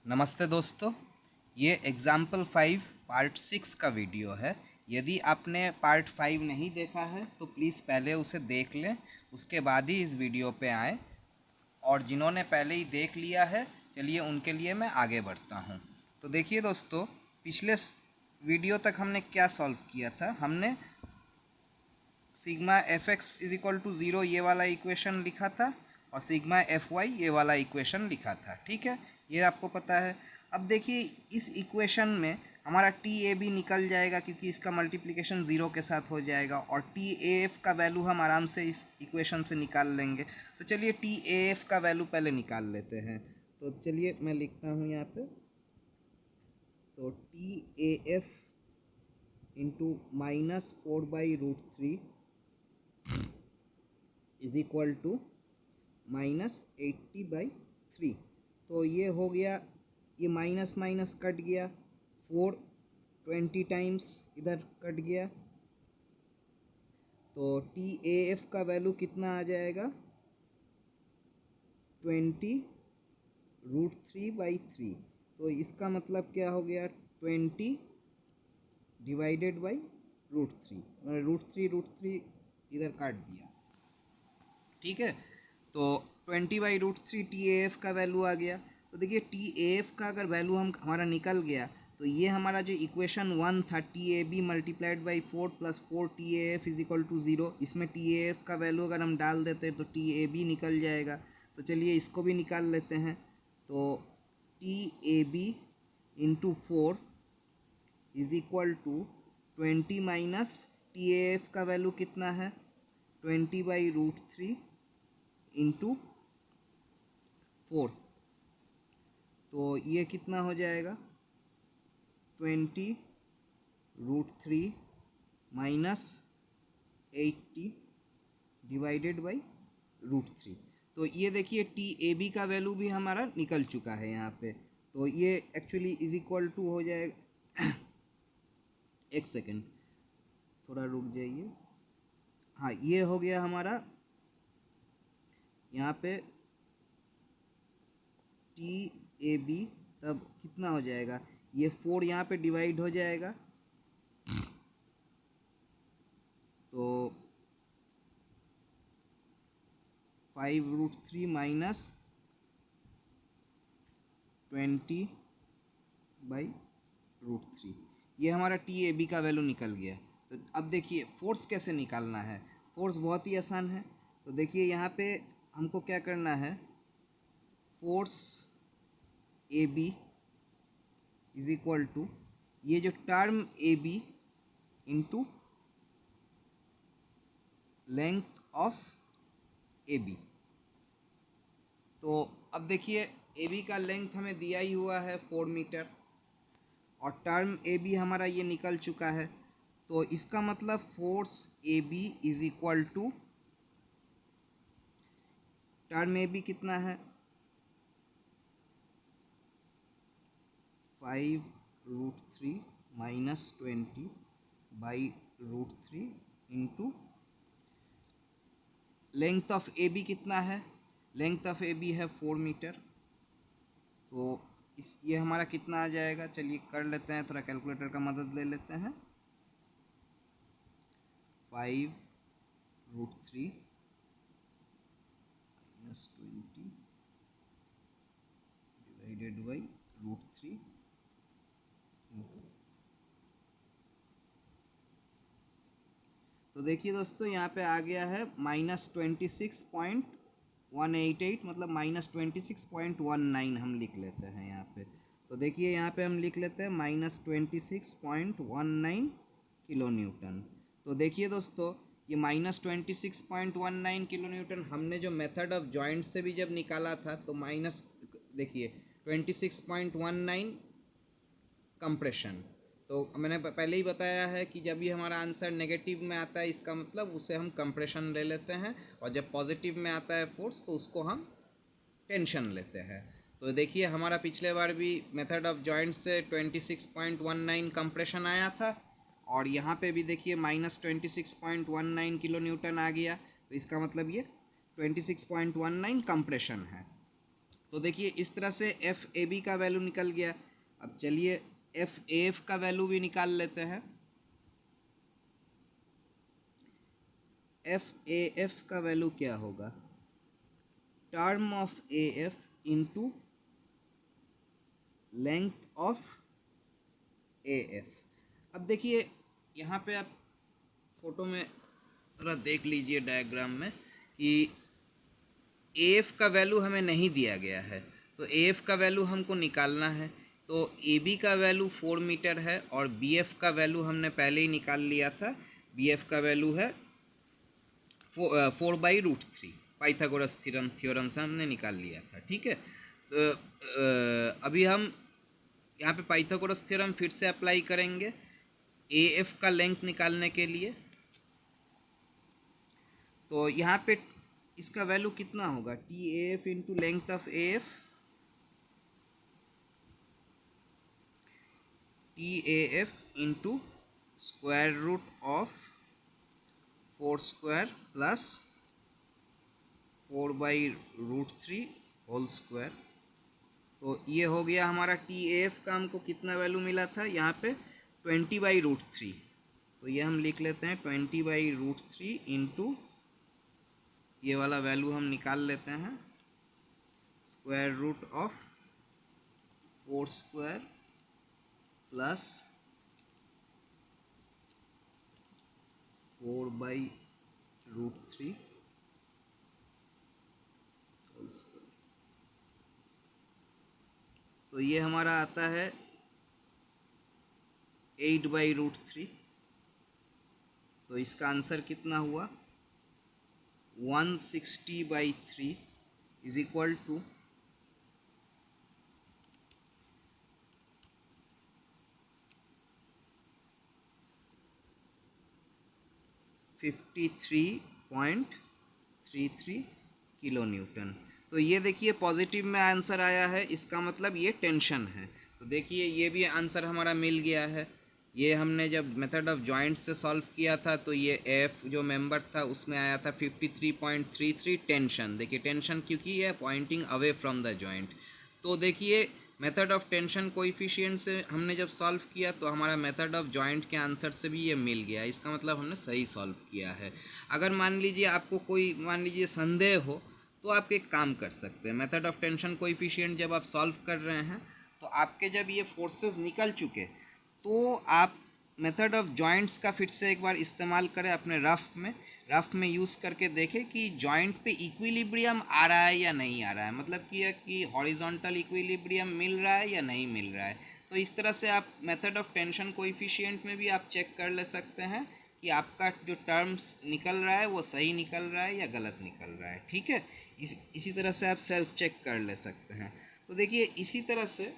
नमस्ते दोस्तों, ये एग्ज़ाम्पल 5 पार्ट 6 का वीडियो है। यदि आपने पार्ट 5 नहीं देखा है तो प्लीज़ पहले उसे देख लें, उसके बाद ही इस वीडियो पे आएँ। और जिन्होंने पहले ही देख लिया है, चलिए उनके लिए मैं आगे बढ़ता हूँ। तो देखिए दोस्तों, पिछले वीडियो तक हमने क्या सॉल्व किया था। हमने sigma F X is equal to zero ये वाला इक्वेशन लिखा था और सिग्मा एफ वाई ये वाला इक्वेशन लिखा था। ठीक है, ये आपको पता है। अब देखिए इस इक्वेशन में हमारा टी ए बी निकल जाएगा क्योंकि इसका मल्टीप्लिकेशन ज़ीरो के साथ हो जाएगा और टी ए एफ का वैल्यू हम आराम से इस इक्वेशन से निकाल लेंगे। तो चलिए टी ए एफ का वैल्यू पहले निकाल लेते हैं। तो चलिए मैं लिखता हूँ यहाँ पे। तो T A F into -4/√3 is equal to -80/3। तो ये हो गया, ये माइनस माइनस कट गया, 4 20 टाइम्स इधर कट गया। तो टी ए एफ का वैल्यू कितना आ जाएगा, 20√3/3। तो इसका मतलब क्या हो गया, 20 डिवाइडेड बाई √3। मैंने √3 इधर काट दिया। ठीक है, तो 20/√3 टी ए एफ का वैल्यू आ गया। तो देखिए टी ए एफ का अगर वैल्यू हमारा निकल गया तो ये हमारा जो इक्वेशन 1 था, T A B multiplied by 4 + 4 T A F is equal to 0, इसमें टी ए एफ का वैल्यू अगर हम डाल देते तो टी ए बी निकल जाएगा। तो चलिए इसको भी निकाल लेते हैं। तो T A B into 4 is equal to 20 minus T A F का वैल्यू कितना है, 20/√3 इंटू 4। तो ये कितना हो जाएगा, 20√3 माइनस 80 डिवाइडेड बाई √3। तो ये देखिए टी ए बी का वैल्यू भी हमारा निकल चुका है यहाँ पे। तो ये एक्चुअली इज इक्वल टू हो जाएगा एक सेकेंड, थोड़ा रुक जाइए। हाँ, ये हो गया हमारा यहाँ पे टी ए बी, तब कितना हो जाएगा, ये 4 यहाँ पे डिवाइड हो जाएगा। तो 5√3 माइनस 20/√3, ये हमारा टी ए बी का वैल्यू निकल गया। तो अब देखिए फोर्स कैसे निकालना है। फोर्स बहुत ही आसान है। तो देखिए यहाँ पे हमको क्या करना है, force A B is equal to ये जो term A B into length of A B. तो अब देखिए ए बी का लेंथ हमें दिया ही हुआ है 4 मीटर और टर्म ए बी हमारा ये निकल चुका है। तो इसका मतलब force A B is equal to term A B कितना है, 5√3 minus 20/√3 into length of A B कितना है, लेंथ ऑफ ए बी है 4 मीटर। तो ये हमारा कितना आ जाएगा, चलिए कर लेते हैं, थोड़ा कैलकुलेटर का मदद ले लेते हैं। 5√3 माइनस 20 डिवाइडेड बाई √3 तो देखिए दोस्तों यहाँ पे आ गया है -26.188, मतलब -26.19 हम लिख लेते हैं यहाँ पे। तो देखिए यहाँ पे हम लिख लेते हैं -26.19 किलो न्यूटन। तो देखिए दोस्तों ये -26.19 किलो न्यूटन हमने जो मेथड ऑफ जॉइंट से भी जब निकाला था तो देखिए 26.19 कंप्रेशन। तो मैंने पहले ही बताया है कि जब भी हमारा आंसर नेगेटिव में आता है इसका मतलब उसे हम कंप्रेशन ले लेते हैं और जब पॉजिटिव में आता है फोर्स तो उसको हम टेंशन लेते हैं। तो देखिए हमारा पिछले बार भी मेथड ऑफ जॉइंट से 26.19 कंप्रेशन आया था और यहाँ पे भी देखिए -26.19 किलो न्यूटन आ गया। तो इसका मतलब ये 26.19 कंप्रेशन है। तो देखिए इस तरह से एफ ए बी का वैल्यू निकल गया। अब चलिए एफ ए एफ का वैल्यू भी निकाल लेते हैं। एफ ए एफ का वैल्यू क्या होगा, term of A F into length of A F. अब देखिए यहाँ पे आप फोटो में थोड़ा देख लीजिए डायग्राम में कि ए एफ का वैल्यू हमें नहीं दिया गया है, तो ए एफ का वैल्यू हमको निकालना है। तो ए बी का वैल्यू 4 मीटर है और बी एफ का वैल्यू हमने पहले ही निकाल लिया था। बी एफ का वैल्यू है 4/√3, पाइथागोरस थ्योरम से हमने निकाल लिया था। ठीक है, तो अभी हम यहाँ पे पाइथागोरस थ्योरम फिर से अप्लाई करेंगे ए एफ का लेंथ निकालने के लिए। तो यहाँ पे इसका वैल्यू कितना होगा, T A F into length of A F, T A F into square root of 4 square plus 4/√3 whole square. तो ये हो गया हमारा टी ए एफ का। हमको कितना वैल्यू मिला था यहाँ पे 20/√3, तो ये हम लिख लेते हैं 20/√3 इंटू ये वाला वैल्यू हम निकाल लेते हैं, square root of 4 square plus 4/√3 whole square. तो ये हमारा आता है 8/√3। तो इसका आंसर कितना हुआ 160/3 is equal to 53.33 kilo newton. तो ये देखिए पॉजिटिव में आंसर आया है, इसका मतलब ये टेंशन है। तो देखिए ये भी आंसर हमारा मिल गया है। ये हमने जब मेथड ऑफ जॉइंट्स से सॉल्व किया था तो ये एफ जो मेंबर था उसमें आया था 53.33 टेंशन। देखिए टेंशन क्योंकि ये pointing away from the joint. तो देखिए मेथड ऑफ टेंशन कोएफिशिएंट से हमने जब सॉल्व किया तो हमारा मेथड ऑफ जॉइंट के आंसर से भी ये मिल गया। इसका मतलब हमने सही सॉल्व किया है। अगर मान लीजिए आपको कोई संदेह हो तो आप एक काम कर सकते हैं, मेथड ऑफ टेंशन कोएफिशिएंट जब आप सॉल्व कर रहे हैं तो आपके जब ये फोर्सेस निकल चुके तो आप मेथड ऑफ जॉइंट्स का फिर से एक बार इस्तेमाल करें अपने रफ में यूज़ करके देखें कि जॉइंट पे इक्विलिब्रियम आ रहा है या नहीं आ रहा है, मतलब कि हॉरिजॉन्टल इक्विलिब्रियम मिल रहा है या नहीं मिल रहा है। तो इस तरह से आप मेथड ऑफ टेंशन कोएफिशिएंट में भी आप चेक कर ले सकते हैं कि आपका जो टर्म्स निकल रहा है वो सही निकल रहा है या गलत निकल रहा है। ठीक है, इसी तरह से आप सेल्फ चेक कर ले सकते हैं। तो देखिए इसी तरह से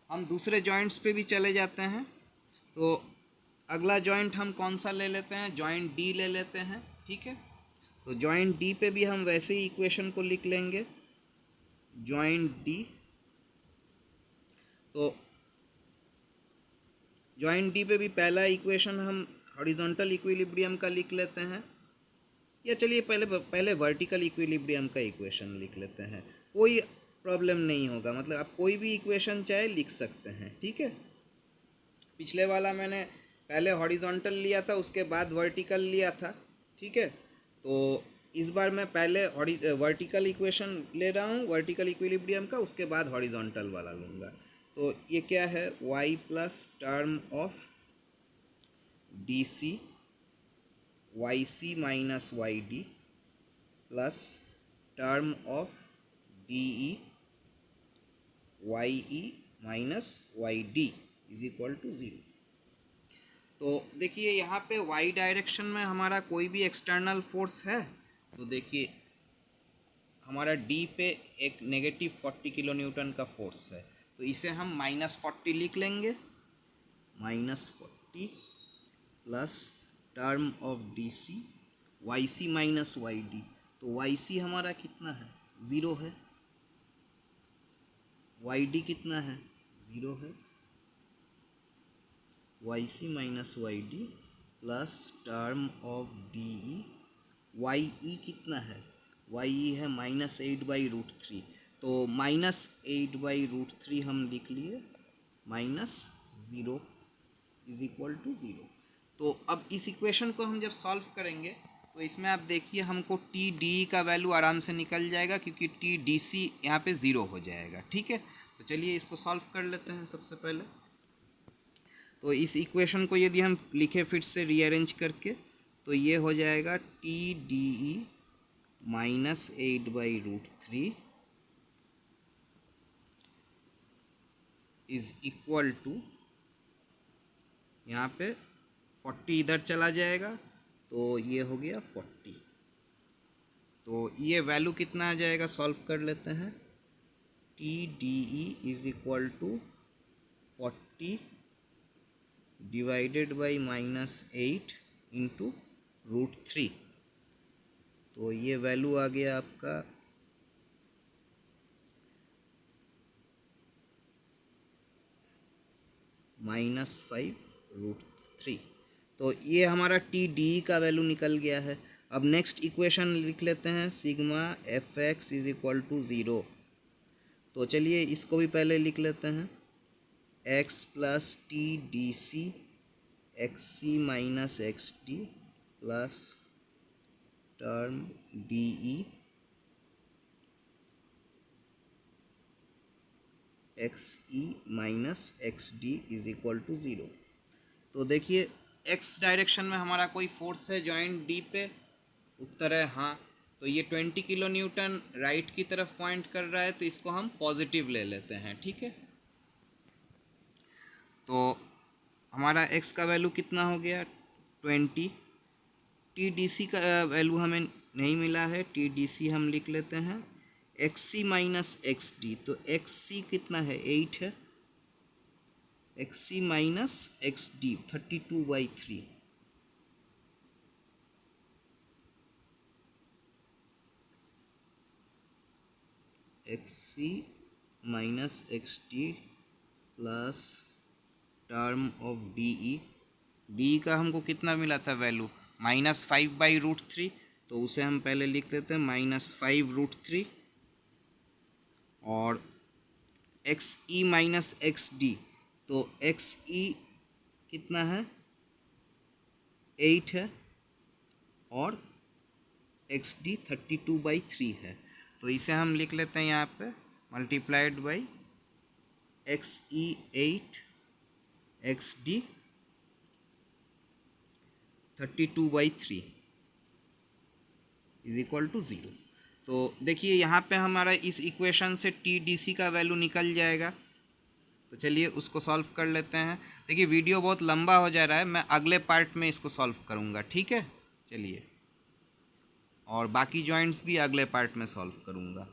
हम दूसरे जॉइंट्स पे भी चले जाते हैं। तो अगला जॉइंट हम कौन सा ले लेते हैं, जॉइंट डी ले लेते हैं। ठीक है, तो जॉइंट डी पे भी हम वैसे ही इक्वेशन को लिख लेंगे, जॉइंट डी। तो जॉइंट डी पे भी पहला इक्वेशन हम हॉरिजॉन्टल इक्विलिब्रियम का लिख लेते हैं, या चलिए पहले वर्टिकल इक्विलिब्रियम का इक्वेशन लिख लेते हैं, कोई प्रॉब्लम नहीं होगा, मतलब आप कोई भी इक्वेशन चाहे लिख सकते हैं। ठीक है, पिछले वाला मैंने पहले हॉरिजॉन्टल लिया था उसके बाद वर्टिकल लिया था। ठीक है, तो इस बार मैं पहले वर्टिकल इक्वेशन ले रहा हूँ, वर्टिकल इक्विलिब्रियम का, उसके बाद हॉरिजॉन्टल वाला लूँगा। तो ये क्या है, y plus term of D C Y C minus Y D plus term of D E Y E minus Y D is equal to 0। तो देखिए यहाँ पे y डायरेक्शन में हमारा कोई भी एक्सटर्नल फोर्स है, तो देखिए हमारा d पे एक नेगेटिव 40 किलो न्यूटन का फोर्स है, तो इसे हम -40 लिख लेंगे, -40 plus term of D C Y C minus Y D. तो वाई सी हमारा कितना है, 0 है, वाई डी कितना है, 0 है, Y C minus Y D plus term of D E, Y E कितना है, वाई ई है -8/√3। तो -8/√3 हम लिख लिए, -0 इज इक्वल टू 0। तो अब इस इक्वेशन को हम जब सॉल्व करेंगे तो इसमें आप देखिए हमको टी डी का वैल्यू आराम से निकल जाएगा, क्योंकि टी डी सी यहाँ पे 0 हो जाएगा। ठीक है, तो चलिए इसको सॉल्व कर लेते हैं सबसे पहले। तो इस इक्वेशन को यदि हम लिखे फिर से रीअरेंज करके, तो ये हो जाएगा T D E -8/√3 is equal to, यहाँ पे 40 इधर चला जाएगा तो ये हो गया 40। तो ये वैल्यू कितना आ जाएगा, सॉल्व कर लेते हैं। T D E is equal to 40 divided by -8 into √3। तो ये वैल्यू आ गया आपका -5√3। तो ये हमारा टी डी का वैल्यू निकल गया है। अब नेक्स्ट इक्वेशन लिख लेते हैं, sigma F X is equal to 0। तो चलिए इसको भी पहले लिख लेते हैं, x plus T D C X C minus X D plus term D E X E minus X D is equal to 0। तो देखिए एक्स डायरेक्शन में हमारा कोई फोर्स है जॉइंट डी पे, उत्तर है हाँ। तो ये 20 किलो न्यूटन राइट की तरफ पॉइंट कर रहा है, तो इसको हम पॉजिटिव ले लेते हैं। ठीक है, तो हमारा x का वैल्यू कितना हो गया 20। टी डी सी का वैल्यू हमें नहीं मिला है, टी डी सी हम लिख लेते हैं X C minus X D. तो एक्स सी कितना है 8 है, X C minus X D 32/3। X C minus X D plus term of D E. D का हमको कितना मिला था वैल्यू, -5/√3। तो उसे हम पहले लिख लेते हैं -5√3। और x E minus X D, तो एक्स ई कितना है 8 है और एक्स डी 32/3 है। तो इसे हम लिख लेते हैं यहाँ पे multiplied by X E 8 X D 32/3 is equal to 0। तो देखिए यहाँ पे हमारा इस इक्वेशन से टी डी सी का वैल्यू निकल जाएगा। तो चलिए उसको सॉल्व कर लेते हैं। देखिए वीडियो बहुत लंबा हो जा रहा है, मैं अगले पार्ट में इसको सॉल्व करूँगा। ठीक है, चलिए, और बाकी जॉइंट्स भी अगले पार्ट में सॉल्व करूँगा।